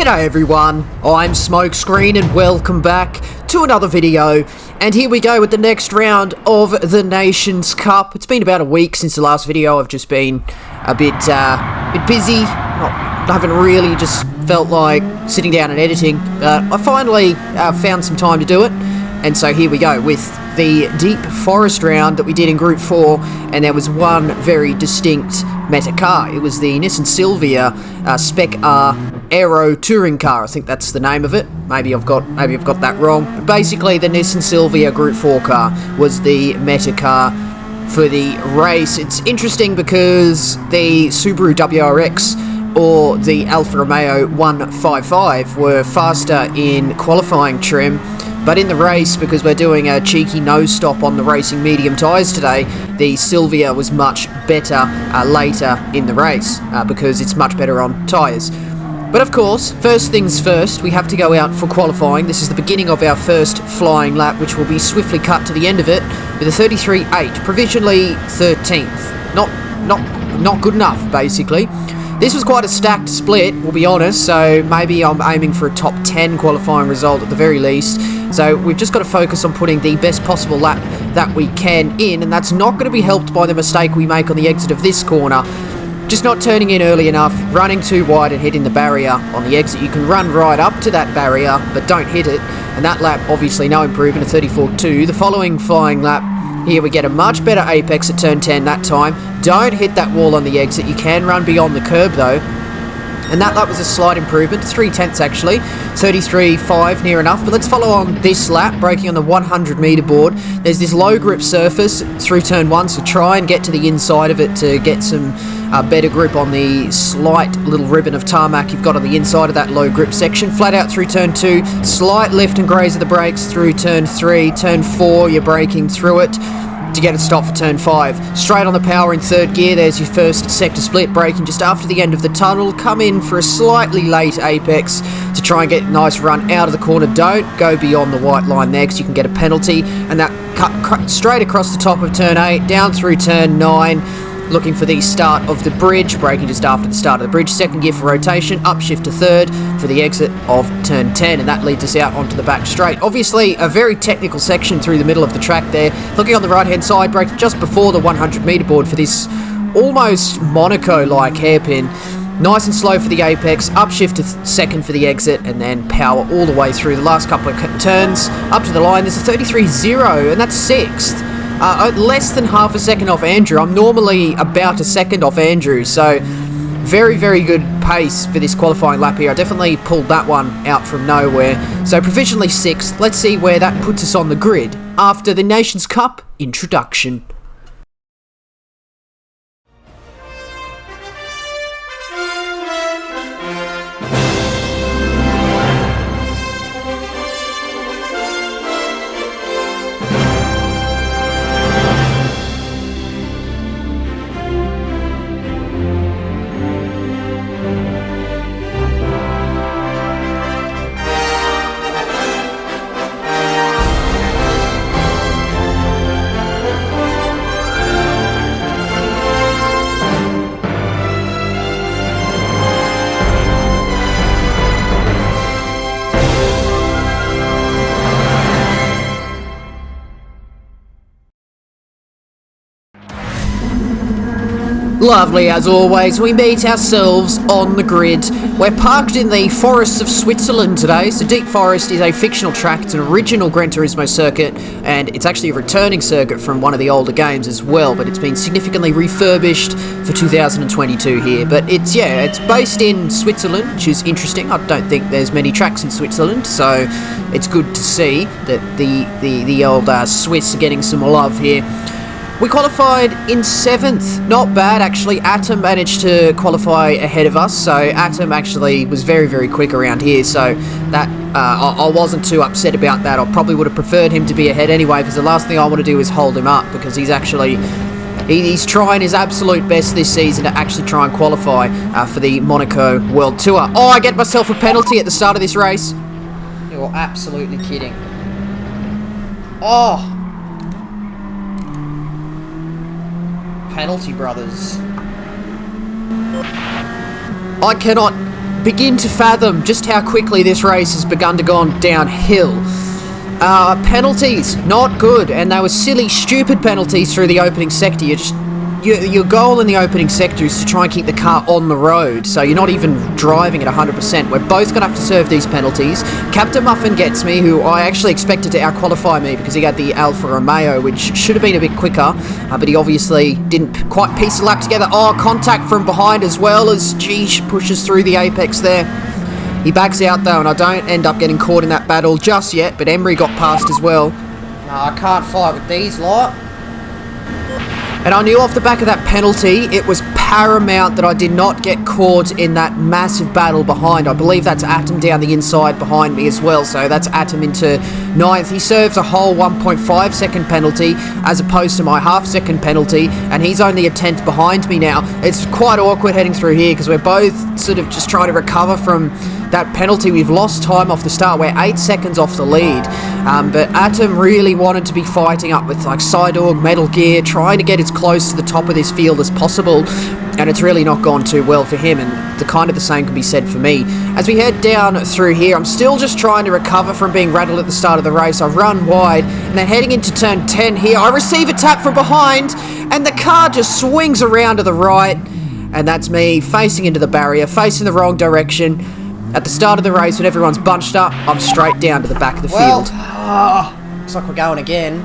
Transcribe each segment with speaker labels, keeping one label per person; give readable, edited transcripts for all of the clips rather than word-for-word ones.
Speaker 1: G'day everyone, I'm Smokescreen and welcome back to another video, and here we go with the next round of the Nations Cup. It's been about a week since the last video. I've just been a bit busy. I haven't really just felt like sitting down and editing. I finally found some time to do it, and so here we go with the Deep Forest round that we did in Group 4, and there was one very distinct meta car. It was the Nissan Silvia Spec R Aero touring car. I think that's the name of it. Maybe I've got that wrong. But basically, the Nissan Silvia Group 4 car was the meta car for the race. It's interesting because the Subaru WRX or the Alfa Romeo 155 were faster in qualifying trim, but in the race, because we're doing a cheeky nose stop on the racing medium tyres today, the Silvia was much better later in the race because it's much better on tyres. But of course, first things first, we have to go out for qualifying. This is the beginning of our first flying lap, which will be swiftly cut to the end of it with a 33.8, provisionally 13th. Not good enough, basically. This was quite a stacked split, we'll be honest, so maybe I'm aiming for a top 10 qualifying result at the very least. So we've just got to focus on putting the best possible lap that we can in, and that's not going to be helped by the mistake we make on the exit of this corner. Just not turning in early enough, running too wide and hitting the barrier on the exit. You can run right up to that barrier, but don't hit it. And that lap, obviously no improvement, a 34.2. The following flying lap, here we get a much better apex at turn 10 that time. Don't hit that wall on the exit. You can run beyond the curb though. And that lap was a slight improvement, 3/10 actually, 33.5 near enough. But let's follow on this lap, braking on the 100 meter board. There's this low grip surface through turn 1, so try and get to the inside of it to get some better grip on the slight little ribbon of tarmac you've got on the inside of that low grip section. Flat out through turn 2, slight lift and graze of the brakes through turn 3, turn 4, you're braking through it to get it stopped for turn 5. Straight on the power in third gear, there's your first sector split, braking just after the end of the tunnel. Come in for a slightly late apex to try and get a nice run out of the corner. Don't go beyond the white line there because you can get a penalty. And that cut straight across the top of turn 8, down through turn 9. Looking for the start of the bridge, braking just after the start of the bridge. Second gear for rotation, upshift to third for the exit of turn 10, and that leads us out onto the back straight. Obviously, a very technical section through the middle of the track there. Looking on the right-hand side, brake just before the 100 meter board for this almost Monaco-like hairpin. Nice and slow for the apex, upshift to second for the exit, and then power all the way through the last couple of turns. Up to the line, there's a 33.0, and that's 6th. Less than half a second off Andrew. I'm normally about a second off Andrew, so very, very good pace for this qualifying lap here. I definitely pulled that one out from nowhere. So provisionally 6th. Let's see where that puts us on the grid after the Nations Cup introduction. Lovely as always, we meet ourselves on the grid. We're parked in the forests of Switzerland today. So Deep Forest is a fictional track. It's an original Gran Turismo circuit, and it's actually a returning circuit from one of the older games as well, but it's been significantly refurbished for 2022 here. But it's based in Switzerland, which is interesting. I don't think there's many tracks in Switzerland, so it's good to see that the old Swiss are getting some love here. We qualified in 7th. Not bad, actually. Atom managed to qualify ahead of us, so Atom actually was very, very quick around here, so that I wasn't too upset about that. I probably would have preferred him to be ahead anyway, because the last thing I want to do is hold him up, because he's trying his absolute best this season to actually try and qualify for the Monaco World Tour. Oh, I get myself a penalty at the start of this race. You're absolutely kidding. Oh. Penalty, brothers. I cannot begin to fathom just how quickly this race has begun to go downhill. Penalties, not good, and they were silly, stupid penalties through the opening sector. Your goal in the opening sector is to try and keep the car on the road, so you're not even driving at 100%. We're both going to have to serve these penalties. Captain Muffin gets me, who I actually expected to out-qualify me because he had the Alfa Romeo, which should have been a bit quicker, but he obviously didn't quite piece the lap together. Oh, contact from behind as well as Geesh pushes through the apex there. He backs out though, and I don't end up getting caught in that battle just yet, but Emery got past as well. I can't fight with these lot. And I knew off the back of that penalty, it was paramount that I did not get caught in that massive battle behind. I believe that's Atom down the inside behind me as well, so that's Atom into 9th. He serves a whole 1.5 second penalty as opposed to my half-second penalty, and he's only a 10th behind me now. It's quite awkward heading through here because we're both sort of just trying to recover from that penalty. We've lost time off the start. We're 8 seconds off the lead, but Atom really wanted to be fighting up with like Psydog, Metal Gear, trying to get as close to the top of this field as possible, and it's really not gone too well for him, and the same can be said for me. As we head down through here, I'm still just trying to recover from being rattled at the start of the race. I run wide, and then heading into turn 10 here, I receive a tap from behind, and the car just swings around to the right, and that's me facing into the barrier, facing the wrong direction. At the start of the race, when everyone's bunched up, I'm straight down to the back of the field. Looks like we're going again.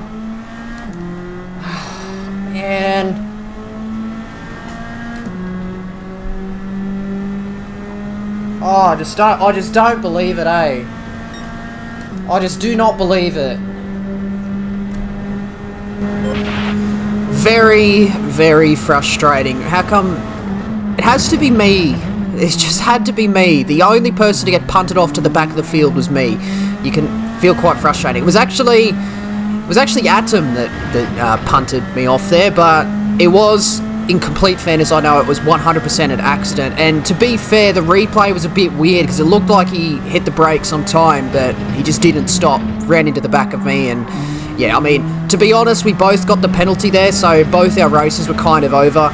Speaker 1: Man. Oh, I just don't believe it, eh? I just do not believe it. Very, very frustrating. How come it has to be me? It's just had to be me. The only person to get punted off to the back of the field was me. You can feel quite frustrating. It was actually Atom that punted me off there, but it was, in complete fairness, I know it was 100% an accident. And to be fair, the replay was a bit weird because it looked like he hit the brakes on time, but he just didn't stop, ran into the back of me, and yeah, I mean, to be honest, we both got the penalty there, so both our races were kind of over.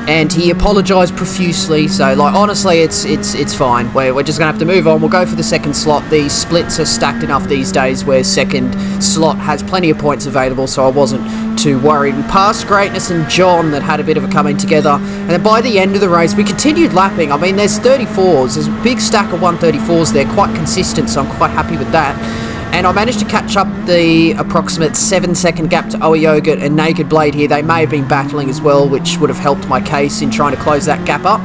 Speaker 1: And he apologised profusely, so like honestly, it's fine. We're just gonna have to move on. We'll go for the second slot. The splits are stacked enough these days where second slot has plenty of points available, so I wasn't too worried. We passed Greatness and John that had a bit of a coming together, and then by the end of the race, we continued lapping. I mean, there's 34s. There's a big stack of 134s there, quite consistent, so I'm quite happy with that. And I managed to catch up the approximate 7-second gap to Oa Yogurt and Naked Blade here. They may have been battling as well, which would have helped my case in trying to close that gap up.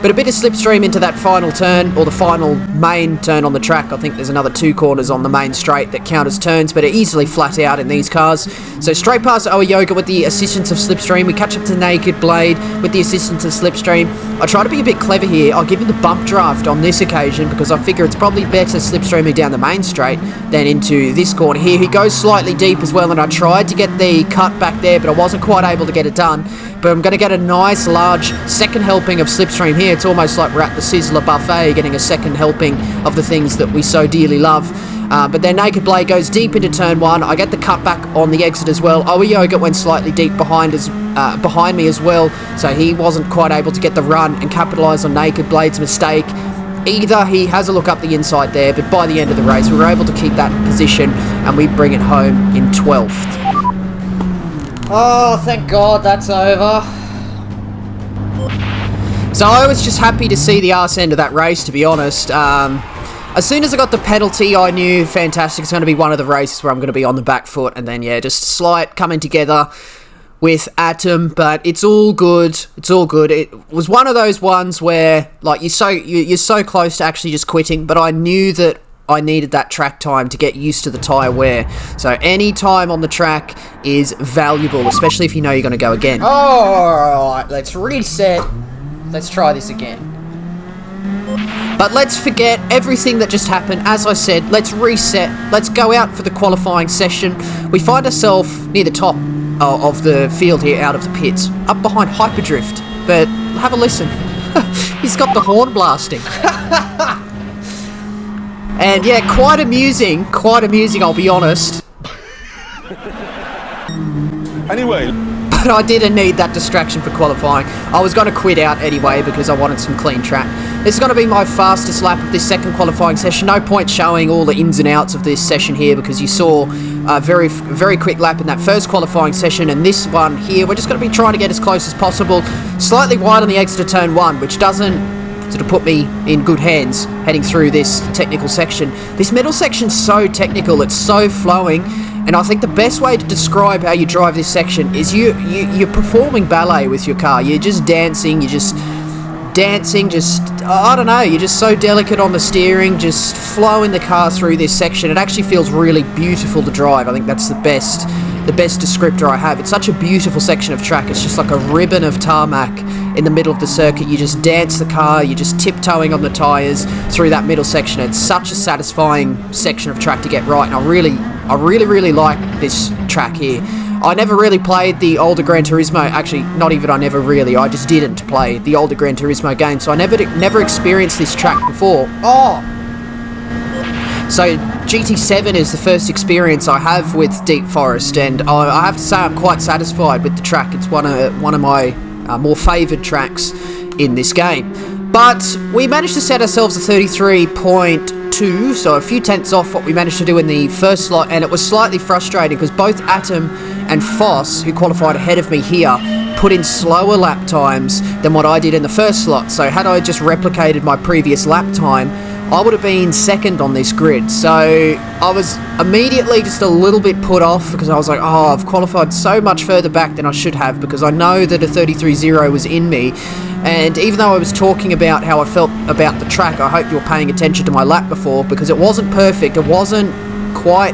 Speaker 1: But a bit of slipstream into that final turn, or the final main turn on the track. I think there's another 2 corners on the main straight that count as turns, but are easily flat out in these cars. So straight past Oa Yoga with the assistance of slipstream. We catch up to Naked Blade with the assistance of slipstream. I try to be a bit clever here. I'll give him the bump draft on this occasion because I figure it's probably better slipstreaming down the main straight than into this corner here. He goes slightly deep as well, and I tried to get the cut back there, but I wasn't quite able to get it done. But I'm going to get a nice large second helping of slipstream here. It's almost like we're at the Sizzler buffet getting a second helping of the things that we so dearly love. But then Naked Blade goes deep into turn 1. I get the cut back on the exit as well. Oa Yoga went slightly deep behind me as well, so he wasn't quite able to get the run and capitalise on Naked Blade's mistake. Either he has a look up the inside there, but by the end of the race we were able to keep that position and we bring it home in 12th. Oh, thank God that's over. So I was just happy to see the arse end of that race, to be honest. As soon as I got the penalty, I knew, fantastic, it's going to be one of the races where I'm going to be on the back foot, and then, yeah, just slight coming together with Atom, but it's all good. It's all good. It was one of those ones where, like, you're so close to actually just quitting, but I knew that I needed that track time to get used to the tyre wear. So any time on the track is valuable, especially if you know you're going to go again. Alright, let's reset. Let's try this again. But let's forget everything that just happened. As I said, let's reset. Let's go out for the qualifying session. We find ourselves near the top of the field here, out of the pits, up behind Hyperdrift. But have a listen. He's got the horn blasting. And yeah, quite amusing, I'll be honest.
Speaker 2: Anyway.
Speaker 1: but I didn't need that distraction for qualifying. I was going to quit out anyway because I wanted some clean track. This is going to be my fastest lap of this second qualifying session. No point showing all the ins and outs of this session here because you saw a very quick lap in that first qualifying session, and this one here, we're just going to be trying to get as close as possible. Slightly wide on the exit of turn 1, which doesn't sort of put me in good hands heading through this technical section. This middle section's so technical, it's so flowing, and I think the best way to describe how you drive this section is you're performing ballet with your car. You're just dancing, I don't know, you're just so delicate on the steering, just flowing the car through this section. It actually feels really beautiful to drive. I think that's the best descriptor I have. It's such a beautiful section of track. It's just like a ribbon of tarmac in the middle of the circuit. You just dance the car, you're just tiptoeing on the tyres through that middle section. It's such a satisfying section of track to get right, and I really like this track here. I never really played the older Gran Turismo, actually, not even I just didn't play the older Gran Turismo game, so I never experienced this track before. So GT7 is the first experience I have with Deep Forest, and I have to say I'm quite satisfied with the track. It's one of my more favoured tracks in this game. But we managed to set ourselves a 33.2, so a few tenths off what we managed to do in the first slot, and it was slightly frustrating because both Atom and Foss, who qualified ahead of me here, put in slower lap times than what I did in the first slot. So had I just replicated my previous lap time, I would have been second on this grid. So I was immediately just a little bit put off because I was like, oh, I've qualified so much further back than I should have because I know that a 33.0 was in me. And even though I was talking about how I felt about the track, I hope you're paying attention to my lap before, because it wasn't perfect. It wasn't quite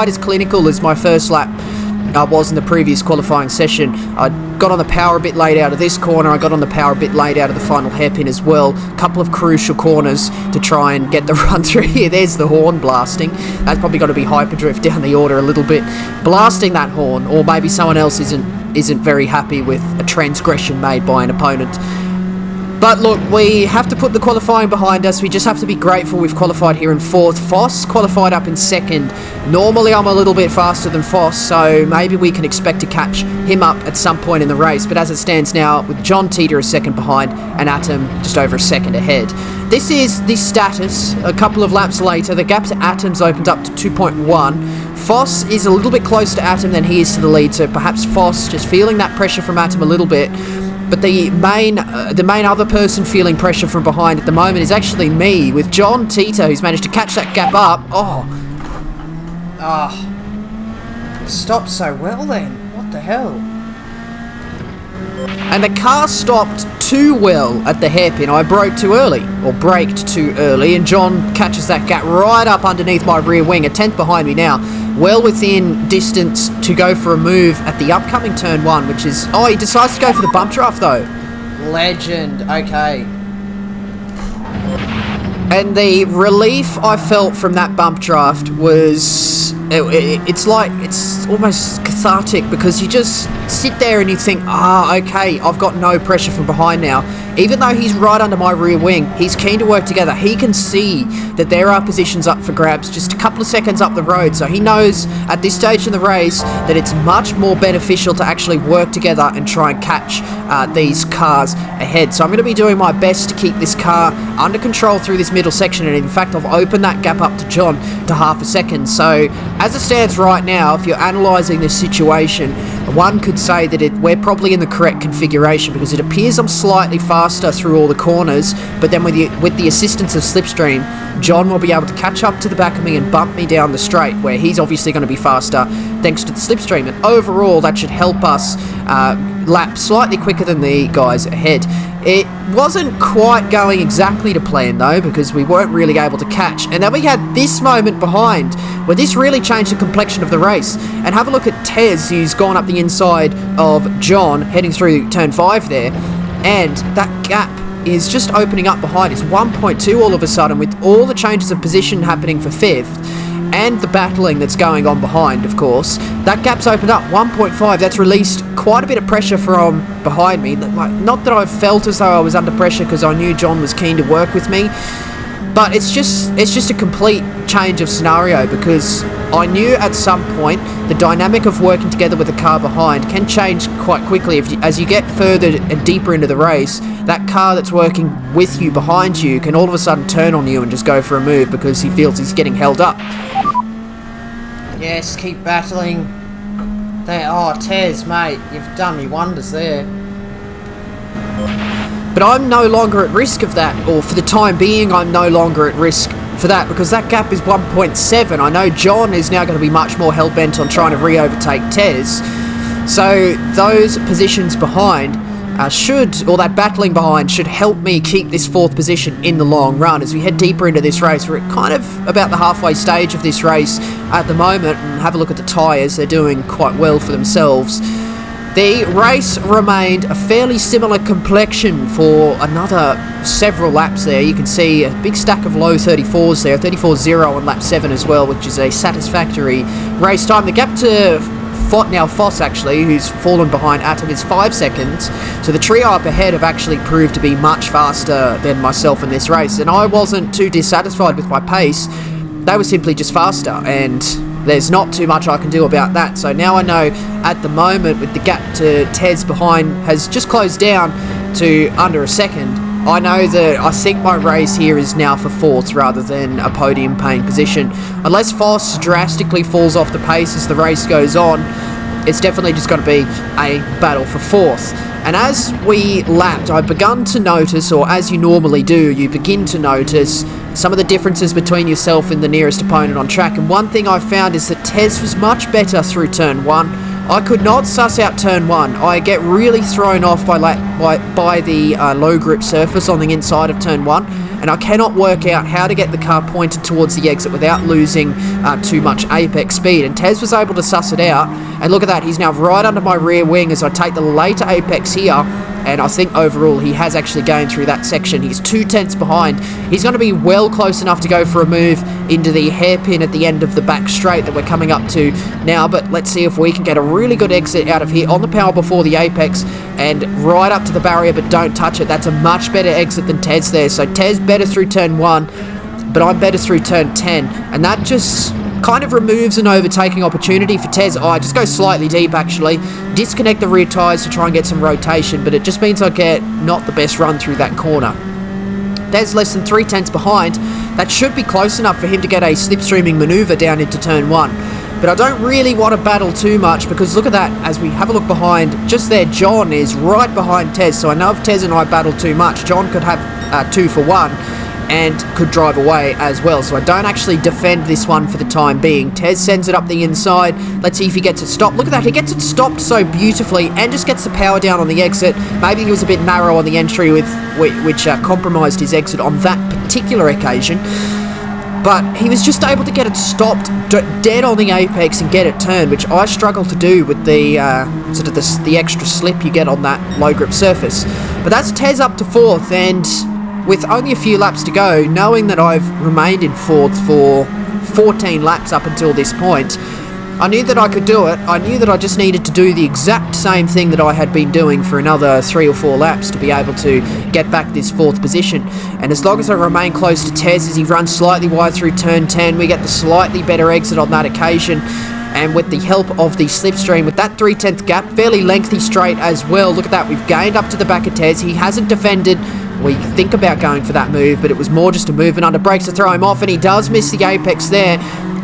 Speaker 1: as clinical as my first lap was in the previous qualifying session. I got on the power a bit late out of this corner. I got on the power a bit late out of the final hairpin as well. A couple of crucial corners to try and get the run through here. There's the horn blasting. That's probably got to be hyperdrift down the order a little bit, blasting that horn, or maybe someone else isn't very happy with a transgression made by an opponent. But look, we have to put the qualifying behind us. We just have to be grateful we've qualified here in 4th. Foss qualified up in 2nd. Normally I'm a little bit faster than Foss, so maybe we can expect to catch him up at some point in the race. But as it stands now, with John Teeter a second behind and Atom just over a second ahead. This is the status. A couple of laps later, the gap to Atom's opened up to 2.1. Foss is a little bit closer to Atom than he is to the lead, so perhaps Foss just feeling that pressure from Atom a little bit. But the main other person feeling pressure from behind at the moment is actually me, with John Teeter, who's managed to catch that gap up. Stopped so well then. What the hell? And the car stopped too well at the hairpin. I broke too early, or braked too early, and John catches that gap right up underneath my rear wing, a tenth behind me now. Well within distance to go for a move at the upcoming turn 1, which is... Oh, he decides to go for the bump draft, though. Legend. Okay. And the relief I felt from that bump draft was... It's almost cathartic, because you just sit there and you think, okay, I've got no pressure from behind now. Even though he's right under my rear wing, he's keen to work together. He can see that there are positions up for grabs just a couple of seconds up the road, so he knows at this stage in the race that it's much more beneficial to actually work together and try and catch these cars ahead. So I'm going to be doing my best to keep this car under control through this middle section, and in fact I've opened that gap up to John to half a second. So as it stands right now, if you're analysing this situation, one could say that we're probably in the correct configuration, because it appears I'm slightly faster through all the corners, but then with the assistance of Slipstream, John will be able to catch up to the back of me and bump me down the straight, where he's obviously going to be faster thanks to the Slipstream, and overall that should help us lap slightly quicker than the guys ahead. It wasn't quite going exactly to plan though, because we weren't really able to catch, and then we had this moment behind where this really changed the complexion of the race. And have a look at Tez, who's gone up the inside of John heading through turn 5 there, and that gap is just opening up behind. It's 1.2 all of a sudden, with all the changes of position happening for 5th and the battling that's going on behind, of course. That gap's opened up, 1.5. That's released quite a bit of pressure from behind me. Not that I felt as though I was under pressure, because I knew John was keen to work with me. But it's just a complete change of scenario, because I knew at some point the dynamic of working together with the car behind can change quite quickly. As you get further and deeper into the race, that car that's working with you behind you can all of a sudden turn on you and just go for a move because he feels he's getting held up. Yes, keep battling. There. Oh, Tez, mate, you've done me wonders there. But I'm no longer at risk of that, or for the time being, I'm no longer at risk for that, because that gap is 1.7. I know John is now going to be much more hell-bent on trying to re-overtake Tez. So those positions behind or that battling behind should help me keep this 4th position in the long run. As we head deeper into this race, we're at kind of about the halfway stage of this race at the moment, and have a look at the tyres. They're doing quite well for themselves. The race remained a fairly similar complexion for another several laps there. You can see a big stack of low 34s there, 34.0 on lap 7 as well, which is a satisfactory race time. The gap to Foss, actually, who's fallen behind Atom, is 5 seconds. So the trio up ahead have actually proved to be much faster than myself in this race. And I wasn't too dissatisfied with my pace. They were simply just faster, and there's not too much I can do about that. So now I know at the moment, with the gap to Tez behind has just closed down to under a second, I know that I think my race here is now for 4th rather than a podium paying position. Unless Foss drastically falls off the pace as the race goes on, it's definitely just going to be a battle for 4th. And as we lapped, I've begun to notice, or as you normally do, you begin to notice some of the differences between yourself and the nearest opponent on track. And one thing I found is that Tez was much better through turn 1. I could not suss out turn 1. I get really thrown off by the low grip surface on the inside of turn 1, and I cannot work out how to get the car pointed towards the exit without losing too much apex speed. And Tez was able to suss it out, and look at that, he's now right under my rear wing as I take the later apex here. And I think overall he has actually gained through that section. He's 2/10 behind. He's going to be well close enough to go for a move into the hairpin at the end of the back straight that we're coming up to now. But let's see if we can get a really good exit out of here on the power before the apex and right up to the barrier, but don't touch it. That's a much better exit than Tez there. So Tez better through turn 1, but I'm better through turn 10. And that just kind of removes an overtaking opportunity for Tez. I just go slightly deep, actually. Disconnect the rear tyres to try and get some rotation, but it just means I get not the best run through that corner. Tez less than 3/10 behind. That should be close enough for him to get a slipstreaming manoeuvre down into turn 1. But I don't really want to battle too much, because look at that, as we have a look behind, just there, John is right behind Tez. So I know if Tez and I battle too much, John could have 2 for 1. And could drive away as well. So I don't actually defend this one for the time being. Tez sends it up the inside. Let's see if he gets it stopped. Look at that, he gets it stopped so beautifully and just gets the power down on the exit. Maybe he was a bit narrow on the entry, which compromised his exit on that particular occasion. But he was just able to get it stopped dead on the apex and get it turned, which I struggle to do with the sort of the extra slip you get on that low grip surface. But that's Tez up to 4th, and with only a few laps to go, knowing that I've remained in 4th for 14 laps up until this point, I knew that I could do it. I knew that I just needed to do the exact same thing that I had been doing for another 3 or 4 laps to be able to get back this 4th position. And as long as I remain close to Tez as he runs slightly wide through turn 10, we get the slightly better exit on that occasion. And with the help of the slipstream, with that 3/10 gap, fairly lengthy straight as well. Look at that, we've gained up to the back of Tez. He hasn't defended. We think about going for that move, but it was more just a movement under brakes to throw him off, and he does miss the apex there.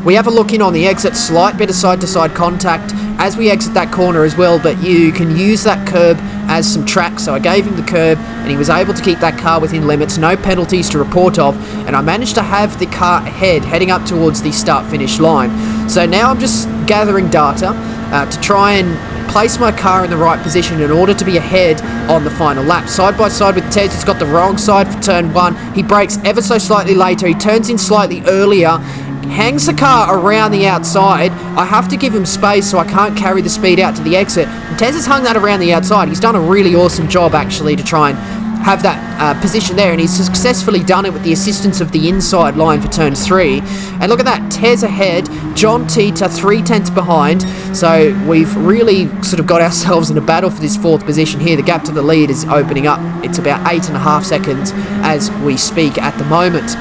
Speaker 1: We have a look in on the exit, slight bit of side-to-side contact as we exit that corner as well, but you can use that curb as some track, so I gave him the curb, and he was able to keep that car within limits, no penalties to report of, and I managed to have the car ahead, heading up towards the start-finish line. So now I'm just gathering data to try and place my car in the right position in order to be ahead on the final lap. Side by side with Tez, he's got the wrong side for turn 1. He brakes ever so slightly later. He turns in slightly earlier, hangs the car around the outside. I have to give him space so I can't carry the speed out to the exit. And Tez has hung that around the outside. He's done a really awesome job, actually, to try and have that position there, and he's successfully done it with the assistance of the inside line for turn 3. And look at that, Tez ahead, John Tita 3/10 behind, so we've really sort of got ourselves in a battle for this 4th position here. The gap to the lead is opening up. It's about 8.5 seconds as we speak at the moment.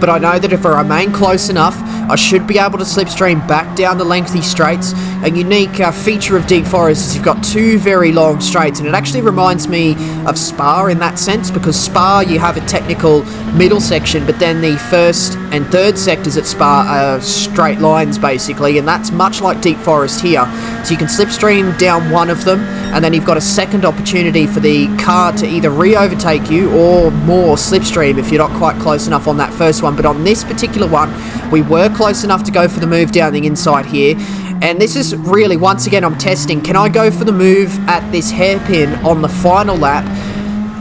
Speaker 1: but I know that if I remain close enough, I should be able to slipstream back down the lengthy straights. A unique feature of Deep Forest is you've got two very long straights, and it actually reminds me of Spa in that sense, because Spa, you have a technical middle section, but then the first and third sectors at Spa are straight lines basically, and that's much like Deep Forest here. So you can slipstream down one of them, and then you've got a second opportunity for the car to either re-overtake you or more slipstream if you're not quite close enough on that first one. But on this particular one, we were close enough to go for the move down the inside here. And this is really, once again, I'm testing. Can I go for the move at this hairpin on the final lap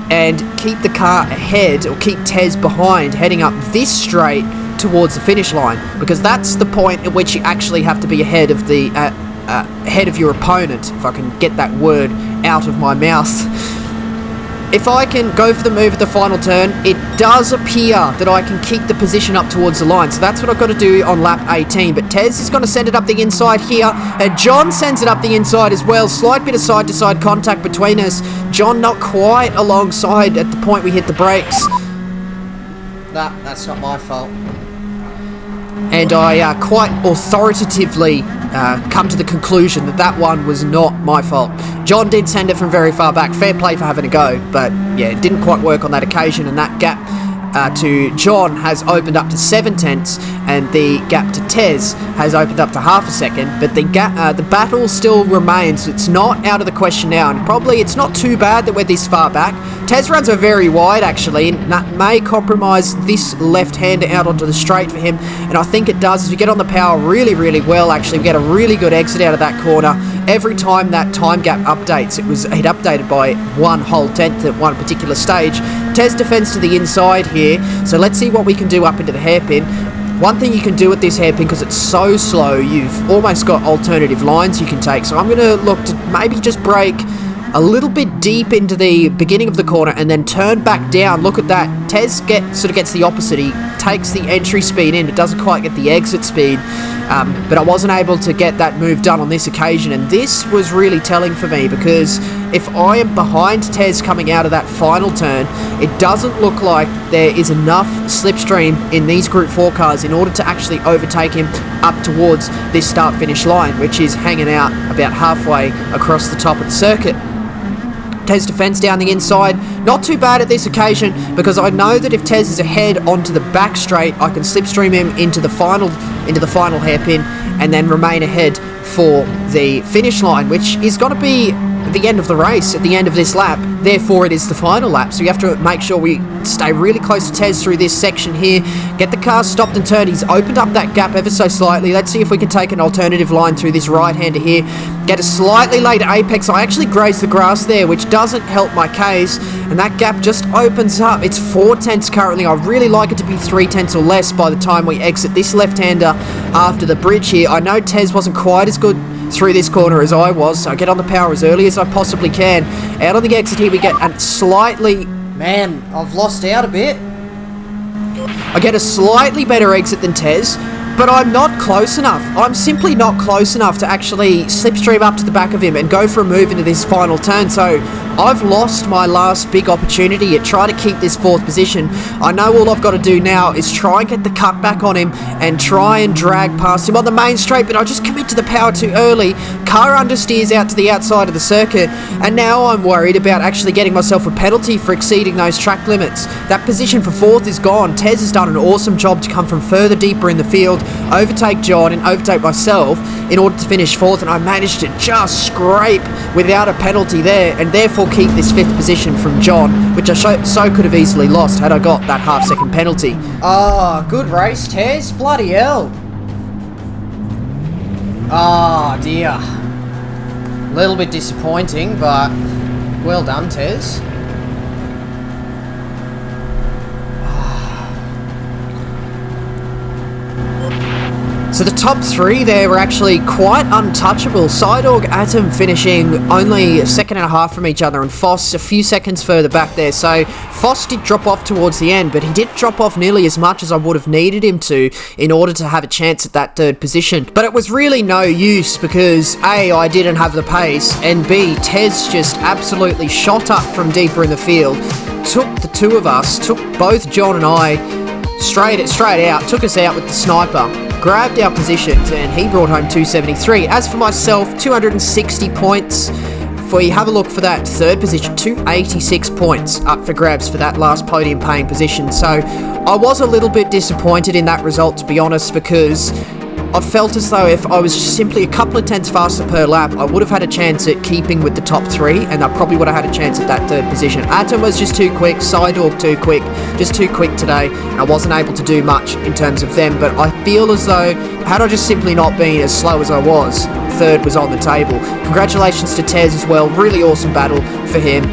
Speaker 1: and keep the car ahead, or keep Tez behind, heading up this straight towards the finish line? Because that's the point at which you actually have to be ahead of the ahead of your opponent, if I can get that word out of my mouth. If I can go for the move at the final turn, it does appear that I can keep the position up towards the line. So that's what I've got to do on lap 18. But Tez is going to send it up the inside here. And John sends it up the inside as well. Slight bit of side-to-side contact between us. John not quite alongside at the point we hit the brakes. That's not my fault. And I quite authoritatively come to the conclusion that that one was not my fault. John did send it from very far back. Fair play for having a go, but yeah, it didn't quite work on that occasion, and that gap to John has opened up to 7/10, and the gap to Tez has opened up to half a second, but the battle still remains. It's not out of the question now, and probably it's not too bad that we're this far back. Tez runs are very wide actually, and that may compromise this left-hander out onto the straight for him, and I think it does as we get on the power really, really well actually. We get a really good exit out of that corner. Every time that time gap updates, it updated by 1/10 at one particular stage. Tez defends to the inside here, so let's see what we can do up into the hairpin. One thing you can do with this hairpin, because it's so slow, you've almost got alternative lines you can take. So I'm going to look to maybe just brake a little bit deep into the beginning of the corner and then turn back down. Look at that. Tez sort of gets the opposite. He takes the entry speed in. It doesn't quite get the exit speed. But I wasn't able to get that move done on this occasion. And this was really telling for me, because if I am behind Tez coming out of that final turn, it doesn't look like there is enough slipstream in these Group 4 cars in order to actually overtake him up towards this start-finish line, which is hanging out about halfway across the top of the circuit. Tez defense down the inside, not too bad at this occasion, because I know that if Tez is ahead onto the back straight, I can slipstream him into the final hairpin and then remain ahead for the finish line, which is going to be the end of the race at the end of this lap. Therefore it is the final lap, so you have to make sure we stay really close to Tez through this section here, get the car stopped and turned. He's opened up that gap ever so slightly. Let's see if we can take an alternative line through this right-hander here, get a slightly later apex. I actually grazed the grass there, which doesn't help my case, and that gap just opens up. It's 4/10 currently. I really like it to be 3/10 or less by the time we exit this left-hander after the bridge here. I know Tez wasn't quite as good through this corner as I was, so I get on the power as early as I possibly can. Out on the exit here we get a slightly... Man, I've lost out a bit. I get a slightly better exit than Tez, but I'm not close enough. I'm simply not close enough to actually slipstream up to the back of him and go for a move into this final turn. So I've lost my last big opportunity at trying to keep this 4th position. I know all I've got to do now is try and get the cut back on him and try and drag past him on the main straight, but I just commit to the power too early. Car understeers out to the outside of the circuit, and now I'm worried about actually getting myself a penalty for exceeding those track limits. That position for 4th is gone. Tez has done an awesome job to come from further deeper in the field, overtake John and overtake myself in order to finish 4th, and I managed to just scrape without a penalty there, and therefore keep this 5th position from John, which I so could have easily lost had I got that half-second penalty. Oh, good race, Tez. Bloody hell. Oh, dear. A little bit disappointing, but well done, Tez. So the top 3 there were actually quite untouchable. Psydog, Atom finishing only a second and a half from each other, and Foss a few seconds further back there. So Foss did drop off towards the end, but he didn't drop off nearly as much as I would have needed him to in order to have a chance at that 3rd position. But it was really no use, because A, I didn't have the pace, and B, Tez just absolutely shot up from deeper in the field, took the two of us, took both John and I straight out, took us out with the sniper, grabbed our positions, and he brought home 273. As for myself, 260 points. If we have a look for that third position, 286 points up for grabs for that last podium paying position. So I was a little bit disappointed in that result, to be honest, because I felt as though if I was just simply a couple of tenths faster per lap, I would have had a chance at keeping with the top three, and I probably would have had a chance at that third position. Atom was just too quick, Sidorg too quick, just too quick today, and I wasn't able to do much in terms of them, but I feel as though, had I just simply not been as slow as I was, third was on the table. Congratulations to Tez as well, really awesome battle for him,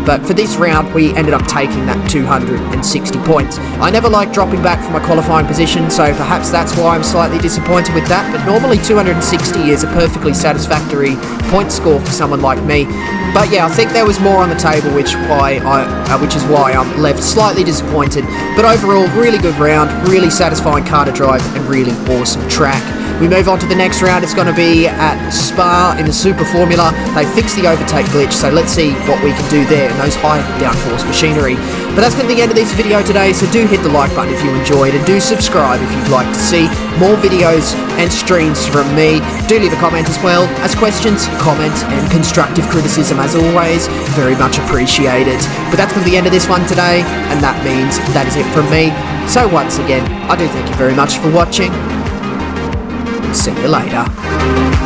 Speaker 1: but for this round we ended up taking that 260 points. I never like dropping back from my qualifying position, so perhaps that's why I'm slightly disappointed with that, but normally 260 is a perfectly satisfactory point score for someone like me. But yeah, I think there was more on the table, which is why I'm left slightly disappointed. But overall, really good round, really satisfying car to drive, and really awesome track. We move on to the next round. It's going to be at Spa in the Super Formula. They fixed the overtake glitch, so let's see what we can do there in those high downforce machinery. But that's going to be the end of this video today, so do hit the like button if you enjoyed, and do subscribe if you'd like to see more videos and streams from me. Do leave a comment as well, as questions, comments, and constructive criticism, as always, very much appreciated. But that's going to be the end of this one today, and that means that is it from me. So once again, I do thank you very much for watching. See you later.